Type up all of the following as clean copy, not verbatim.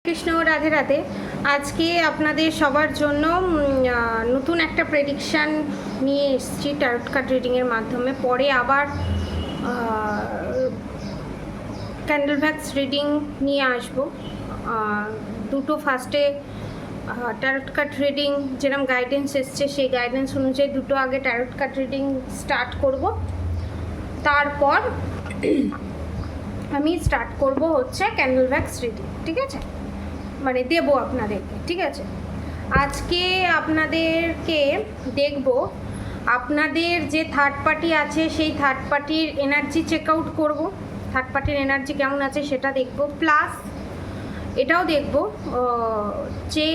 কৃষ্ণ রাধে রাধে। আজকে আপনাদের সবার জন্য নতুন একটা প্রেডিকশান নিয়ে এসেছি ট্যারট কার্ড রিডিংয়ের মাধ্যমে। পরে আবার ক্যান্ডেল ভ্যাক্স রিডিং নিয়ে আসবো। দুটো ফার্স্টে ট্যারট কার্ড রিডিং যেরকম গাইডেন্স এসছে সেই গাইডেন্স অনুযায়ী দুটো আগে ট্যারট কার্ড রিডিং স্টার্ট করব, তারপর আমি স্টার্ট করব হচ্ছে ক্যান্ডেল ভ্যাক্স রিডিং। ঠিক আছে, মানে দেবো আপনাদেরকে। ঠিক আছে, আজকে আপনাদেরকে দেখব আপনাদের যে থার্ড পার্টি আছে সেই থার্ড পার্টির এনার্জি চেক আউট করবো। থার্ড পার্টির এনার্জি কেমন আছে সেটা দেখব, প্লাস এটাও দেখব যে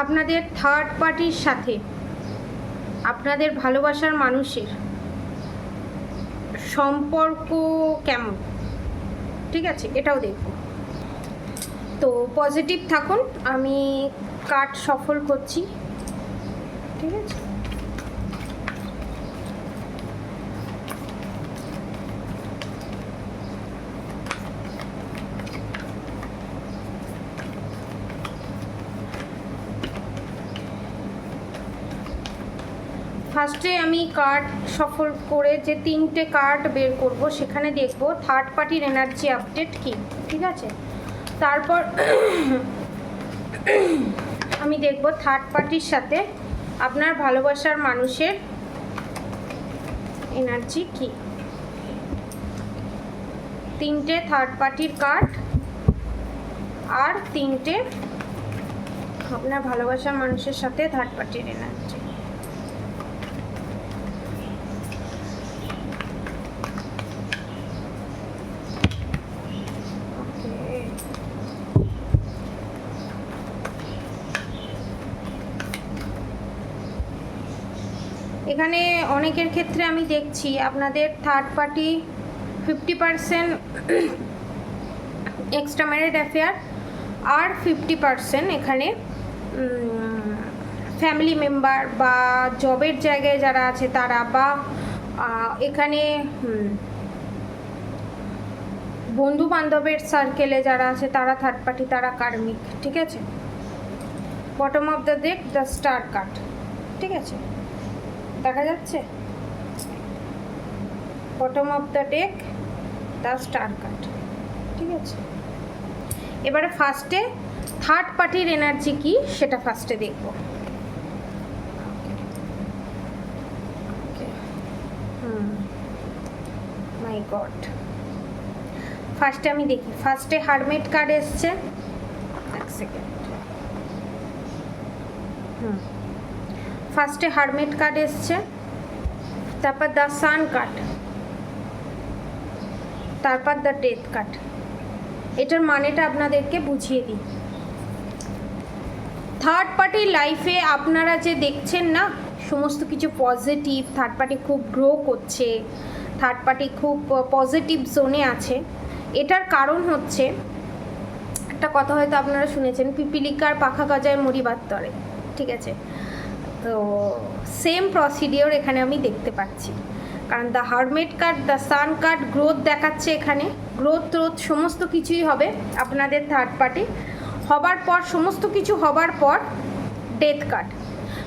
আপনাদের থার্ড পার্টির সাথে আপনাদের ভালোবাসার মানুষের সম্পর্ক কেমন। ঠিক আছে, এটাও দেখব। তো পজিটিভ থাকুন, আমি কার্ড সফল করছি। ঠিক আছে, ফার্স্টে আমি কার্ড সফল করে যে তিনটে কার্ড বের করব সেখানে দেখব থার্ড পার্টির এনার্জি আপডেট কি। ঠিক আছে, তারপর আমি দেখব থার্ড পার্টির সাথে আপনার ভালোবাসার মানুষের এনার্জি কি। তিনটে থার্ড পার্টির কার্ড আর তিনটে আপনার ভালোবাসার মানুষের সাথে থার্ড পার্টির এনার্জি। এখানে অনেকের ক্ষেত্রে আমি দেখছি আপনাদের third party 50% extra married affair আর 50% এখানে ফ্যামিলি মেম্বার বা জবের জায়গায় যারা আছে তারা, বা এখানে বন্ধু বান্ধবের সার্কেলে যারা আছে তারা থার্ড পার্টি, তারা কার্মিক। ঠিক আছে, bottom of the deck the star card. ঠিক আছে, দেখা যাচ্ছে bottom of the deck the star card. ঠিক আছে, এবারে ফার্স্টে থার্ড পার্টির এনার্জি কি সেটা ফার্স্টে দেখব। মাই গড, ফার্স্টে আমি দেখি। ফার্স্টে হারমিট কার্ড এসছে, এক সেকেন্ড। ফার্স্টে হারমিট কার্ড এসছে, তারপর দ্য সান কার্ড, তারপর দ্য ডেথ কার্ড। এটার মানেটা আপনাদেরকে বুঝিয়ে দিই। থার্ড পার্টির লাইফে আপনারা যে দেখছেন না সমস্ত কিছু পজিটিভ, থার্ড পার্টি খুব গ্রো করছে, থার্ড পার্টি খুব পজিটিভ জোনে আছে, এটার কারণ হচ্ছে একটা কথা হয়তো আপনারা শুনেছেন, পিপিলিকার পাখা গজায় মরিবার তরে। ঠিক আছে, তো সেম প্রসিডিওর এখানে আমি দেখতে পাচ্ছি, কারণ the hermit card, the sun card growth দেখাচ্ছে। এখানে গ্রোথ সমস্ত কিছুই হবে আপনাদের থার্ড পার্টি হবার পর, সমস্ত কিছু হবার পর ডেথ কার্ড,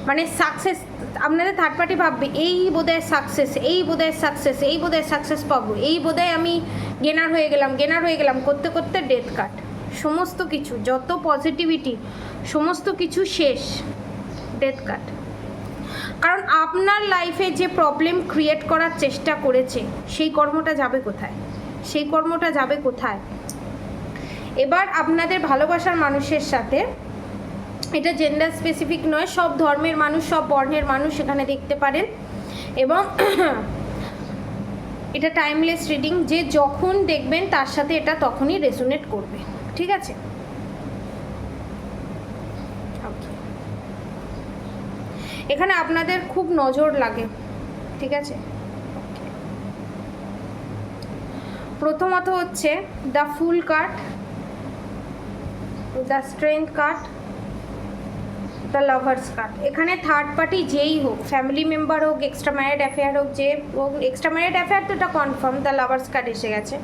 মানে সাকসেস। আপনাদের থার্ড পার্টি ভাববে এই বোধহয় সাকসেস, এই বোধহয় সাকসেস, এই বোধহয় সাকসেস পাবো, এই বোধহয় আমি গেনার হয়ে গেলাম করতে করতে ডেথ কার্ড। সমস্ত কিছু যত পজিটিভিটি সমস্ত কিছু শেষ, ডেথ কার্ড। কারণ আপনার লাইফে যে প্রবলেম ক্রিয়েট করার চেষ্টা করেছে সেই কর্মটা যাবে কোথায়, সেই কর্মটা যাবে কোথায়। এবার আপনাদের ভালোবাসার মানুষের সাথে, এটা জেন্ডার স্পেসিফিক নয়, সব ধর্মের মানুষ, সব বর্ণের মানুষ এখানে দেখতে পারেন, এবং এটা টাইমলেস রিডিং, যে যখন দেখবেন তার সাথে এটা তখনই রেজোনেট করবে। ঠিক আছে, এখানে আপনাদের খুব নজর লাগে। ঠিক আছে, প্রথমত হচ্ছে the fool card, the strength card, the lovers card. এখানে থার্ড পার্টি যেই হোক, ফ্যামিলি মেম্বার হোক, এক্সট্রা ম্যারিড অ্যাফেয়ার হোক, যে হোক, এক্সট্রা ম্যারিড অ্যাফেয়ার তো এটা কনফার্ম, দ্য লাভার্স কার্ড এসে গেছে।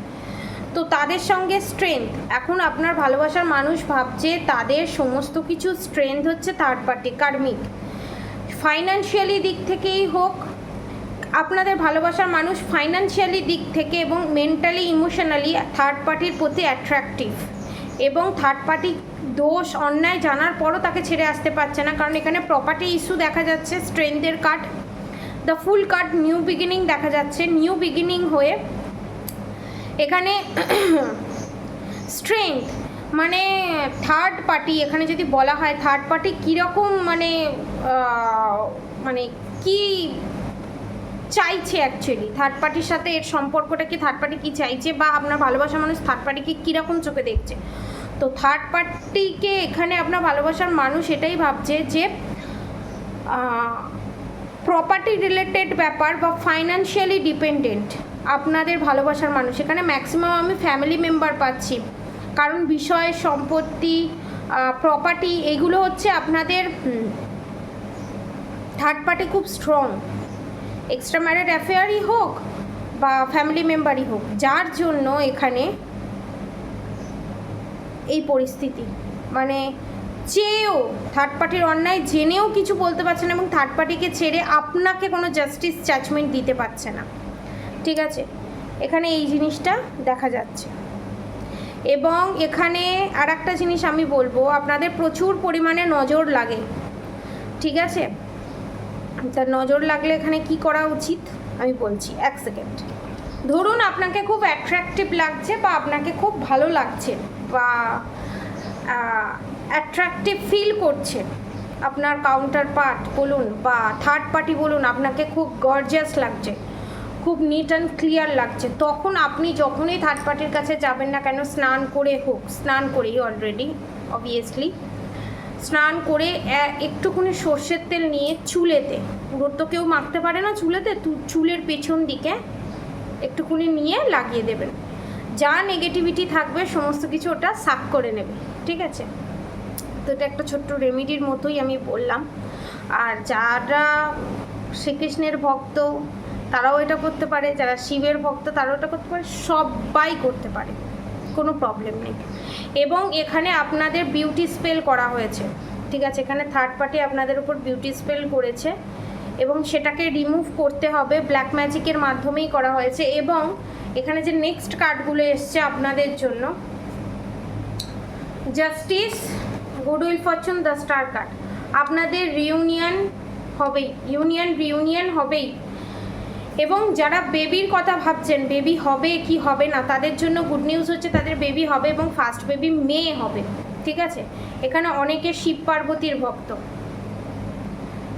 তো তাদের সঙ্গে স্ট্রেংথ, এখন আপনার ভালোবাসার মানুষ ভাবছে তাদের সমস্ত কিছু স্ট্রেংথ হচ্ছে থার্ড পার্টি কার্মিক। ফাইন্যান্সিয়ালি দিক থেকেই হোক, আপনাদের ভালোবাসার মানুষ ফাইন্যান্সিয়ালি দিক থেকে এবং মেন্টালি ইমোশনালি থার্ড পার্টির প্রতি অ্যাট্রাকটিভ, এবং থার্ড পার্টি দোষ অন্যায় জানার পরও তাকে ছেড়ে আসতে পারছে না, কারণ এখানে প্রপার্টি ইস্যু দেখা যাচ্ছে, স্ট্রেংথের card, the fool card, new beginning দেখা যাচ্ছে, নিউ বিগিনিং হয়ে এখানে স্ট্রেংথ মানে থার্ড পার্টি, এখানে যদি বলা হয় থার্ড পার্টি কীরকম মানে কি চাইছে অ্যাকচুয়ালি, থার্ড পার্টির সাথে এর সম্পর্কটা কি, থার্ড পার্টি কী চাইছে, বা আপনার ভালোবাসার মানুষ থার্ড পার্টিকে কীরকম চোখে দেখছে। তো থার্ড পার্টিকে এখানে আপনার ভালোবাসার মানুষ এটাই ভাবছে যে প্রপার্টি রিলেটেড ব্যাপার বা ফাইন্যান্সিয়ালি ডিপেন্ডেন্ট আপনাদের ভালোবাসার মানুষ। এখানে ম্যাক্সিমাম আমি ফ্যামিলি মেম্বার পাচ্ছি, কারণ বিষয় সম্পত্তি প্রপার্টি এগুলো হচ্ছে আপনাদের থার্ড পার্টি খুব স্ট্রং, এক্সট্রা ম্যারিড অ্যাফেয়ারই হোক বা ফ্যামিলি মেম্বারই হোক, যার জন্য এখানে এই পরিস্থিতি, মানে চেয়েও থার্ড পার্টির অন্যায় জেনেও কিছু বলতে পারছে না, এবং থার্ড পার্টিকে ছেড়ে আপনাকে কোনো জাস্টিস জাজমেন্ট দিতে পারছে না। ঠিক আছে, এখানে এই জিনিসটা দেখা যাচ্ছে। এবং এখানে আর একটা জিনিস আমি বলবো, আপনাদের প্রচুর পরিমাণে নজর লাগে। ঠিক আছে, তার নজর লাগলে এখানে কি করা উচিত আমি বলছি, এক সেকেন্ড। ধরুন আপনাকে খুব অ্যাট্রাকটিভ লাগছে বা আপনাকে খুব ভালো লাগছে বা অ্যাট্রাকটিভ ফিল করছে আপনার কাউন্টার পার্ট বলুন বা থার্ড পার্টি বলুন, আপনাকে খুব গর্জিয়াস লাগছে, খুব নিট অ্যান্ড ক্লিয়ার লাগছে, তখন আপনি যখনই থার্ড পার্টির কাছে যাবেন না কেন, স্নান করে হোক, স্নান করেই অলরেডি অবভিয়াসলি স্নান করে একটুখানি সর্ষের তেল নিয়ে চুলেতে, পুরো তো কেউ মাখতে পারে না চুলেতে, চুলের পেছন দিকে একটুখানি নিয়ে লাগিয়ে দেবেন, যা নেগেটিভিটি থাকবে সমস্ত কিছু ওটা সাক করে নেবে। ঠিক আছে, তো এটা একটা ছোট্ট রেমিডির মতোই আমি বললাম। আর যারা শ্রীকৃষ্ণের ভক্ত তারাও এটা করতে পারে, যারা শিবের ভক্ত তারাও এটা করতে পারে, সবাই করতে পারে, কোনো প্রবলেম নেই। এবং এখানে আপনাদের বিউটি স্পেল করা হয়েছে। ঠিক আছে, এখানে থার্ড পার্টি আপনাদের উপর বিউটি স্পেল করেছে এবং সেটাকে রিমুভ করতে হবে, ব্ল্যাক ম্যাজিকের মাধ্যমেই করা হয়েছে। এবং এখানে যে নেক্সট কার্ডগুলো এসছে আপনাদের জন্য, justice, goodwill, Fortune, the star card, আপনাদের রিউনিয়ন হবেই, রিউনিয়ন হবেই। এবং যারা বেবির কথা ভাবছেন, বেবি হবে কি হবে না, তাদের জন্য গুড নিউজ হচ্ছে তাদের বেবি হবে এবং ফার্স্ট বেবি মেয়ে হবে। ঠিক আছে, এখানে অনেকে শিব পার্বতীর ভক্ত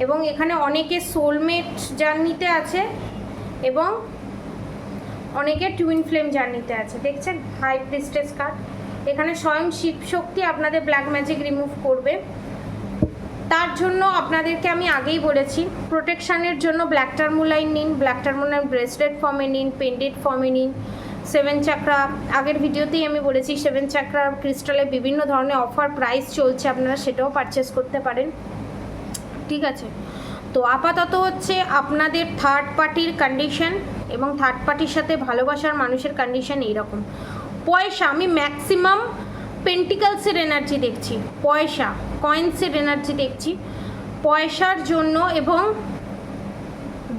এবং এখানে অনেকে সোলমেট জার্নিতে আছে এবং অনেকে টুইন ফ্লেম জার্নিতে আছে। দেখছেন হাই প্রিস্টেস কার্ড, এখানে স্বয়ং শিব শক্তি আপনাদের ব্ল্যাক ম্যাজিক রিমুভ করবে। তার জন্য আপনাদেরকে আমি আগেই বলেছি, প্রোটেকশানের জন্য ব্ল্যাক টার্মোলাইন নিন, ব্ল্যাক টার্মোলাইন ব্রেসলেট ফর্মে নিন, পেন্ডেন্ট ফর্মে নিন। 7 চাকরা, আগের ভিডিওতেই আমি বলেছি 7 চাকরা ক্রিস্টালে বিভিন্ন ধরনের অফার প্রাইস চলছে, আপনারা সেটাও পারচেস করতে পারেন। ঠিক আছে, তো আপাতত হচ্ছে আপনাদের থার্ড পার্টির কন্ডিশন এবং থার্ড পার্টির সাথে ভালোবাসার মানুষের কন্ডিশন এইরকম। পয়সা, আমি ম্যাক্সিমাম পেন্টিকালসের এনার্জি দেখছি, পয়সা কয়েন্সের এনার্জি দেখছি, পয়সার জন্য এবং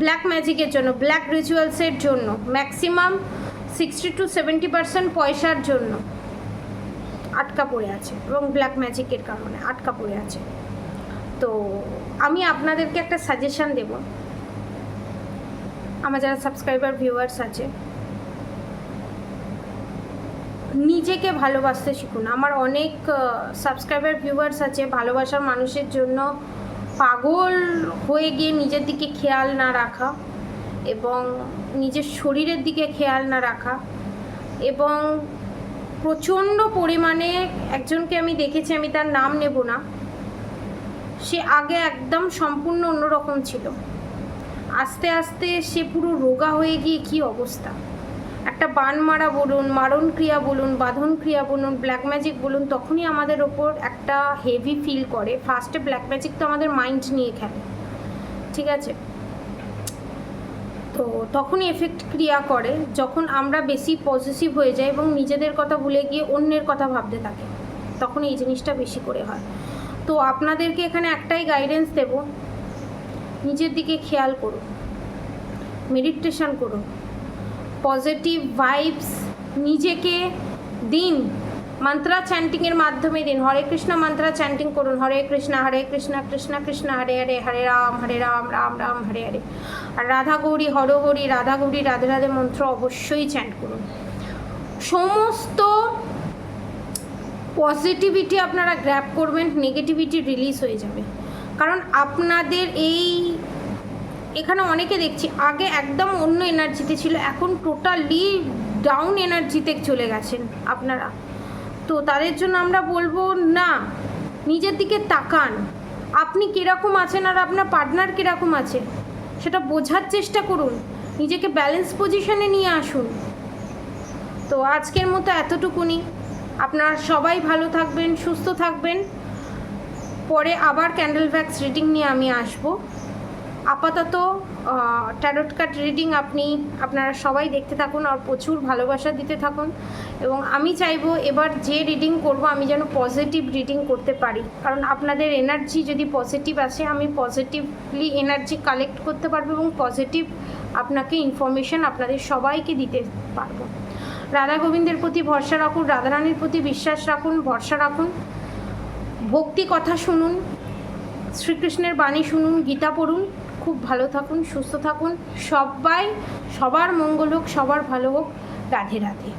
ব্ল্যাক ম্যাজিকের জন্য, ব্ল্যাক রিচুয়ালসের জন্য ম্যাক্সিমাম 60 to 70% পয়সার জন্য আটকা পড়ে আছে এবং ব্ল্যাক ম্যাজিকের কারণে আটকা পড়ে আছে। তো আমি আপনাদেরকে একটা সাজেশান দেব, আমার যারা সাবস্ক্রাইবার ভিউয়ার্স আছে, নিজেকে ভালোবাসতে শিখুন। আমার অনেক সাবস্ক্রাইবার ভিউয়ার্স আছে ভালোবাসার মানুষের জন্য পাগল হয়ে গিয়ে নিজের দিকে খেয়াল না রাখা এবং নিজের শরীরের দিকে খেয়াল না রাখা, এবং প্রচণ্ড পরিমাণে একজনকে আমি দেখেছি, আমি তার নাম নেব না, সে আগে একদম সম্পূর্ণ অন্যরকম ছিল, আস্তে আস্তে সে পুরো রোগা হয়ে গিয়ে কী অবস্থা। একটা বান মারা বলুন, মারণ ক্রিয়া বলুন, বাঁধন ক্রিয়া বলুন, ব্ল্যাক ম্যাজিক বলুন, তখনই আমাদের ওপর একটা হেভি ফিল করে। ফার্স্টে ব্ল্যাক ম্যাজিক তো আমাদের মাইন্ড নিয়ে খেলে। ঠিক আছে, তো তখনই এফেক্ট ক্রিয়া করে যখন আমরা বেশি পজিটিভ হয়ে যাই এবং নিজেদের কথা ভুলে গিয়ে অন্যের কথা ভাবতে থাকি, তখন এই জিনিসটা বেশি করে হয়। তো আপনাদেরকে এখানে একটাই গাইডেন্স দেব, নিজের দিকে খেয়াল করুন, মেডিটেশন করুন, পজিটিভ ভাইবস নিজেকে দিন, মন্ত্রা চ্যান্টিংয়ের মাধ্যমে দিন। হরে কৃষ্ণ মন্ত্রা চ্যান্টিং করুন, হরে কৃষ্ণ কৃষ্ণ কৃষ্ণ হরে হরে, হরে রাম রাম রাম হরে হরে। আর রাধা গৌরী হর হরি, রাধা গৌরী রাধে রাধে মন্ত্র অবশ্যই চ্যান্ট করুন। সমস্ত পজিটিভিটি আপনারা গ্র্যাব করবেন, নেগেটিভিটি রিলিজ হয়ে যাবে। কারণ আপনাদের এখানে অনেকে দেখছি আগে একদম অন্য এনার্জিতে ছিল, এখন টোটালি ডাউন এনার্জিতে চলে গেছেন আপনারা। তো তাদের জন্য আমরা বলবো না, নিজের দিকে তাকান, আপনি কীরকম আছেন আর আপনার পার্টনার কীরকম আছে সেটা বোঝার চেষ্টা করুন, নিজেকে ব্যালেন্স পজিশনে নিয়ে আসুন। তো আজকের মতো এতটুকুনি। আপনারা সবাই ভালো থাকবেন, সুস্থ থাকবেন। পরে আবার ক্যান্ডেল ভ্যাক্স রিডিং নিয়ে আমি আসবো। আপাতত ট্যারোট কার্ড রিডিং আপনারা সবাই দেখতে থাকুন আর প্রচুর ভালোবাসা দিতে থাকুন। এবং আমি চাইবো এবার যে রিডিং করব আমি যেন পজিটিভ রিডিং করতে পারি, কারণ আপনাদের এনার্জি যদি পজিটিভ আসে আমি পজিটিভলি এনার্জি কালেক্ট করতে পারবো এবং পজিটিভ আপনাকে ইনফরমেশান আপনাদের সবাইকে দিতে পারবো। রাধা গোবিন্দের প্রতি ভরসা রাখুন, রাধারানীর প্রতি বিশ্বাস রাখুন, ভরসা রাখুন, ভক্তি কথা শুনুন, শ্রীকৃষ্ণের বাণী শুনুন, গীতা পড়ুন। খুব ভালো থাকুন, সুস্থ থাকুন, সবার মঙ্গল হোক, সবার ভালো হোক। রাধে রাধে।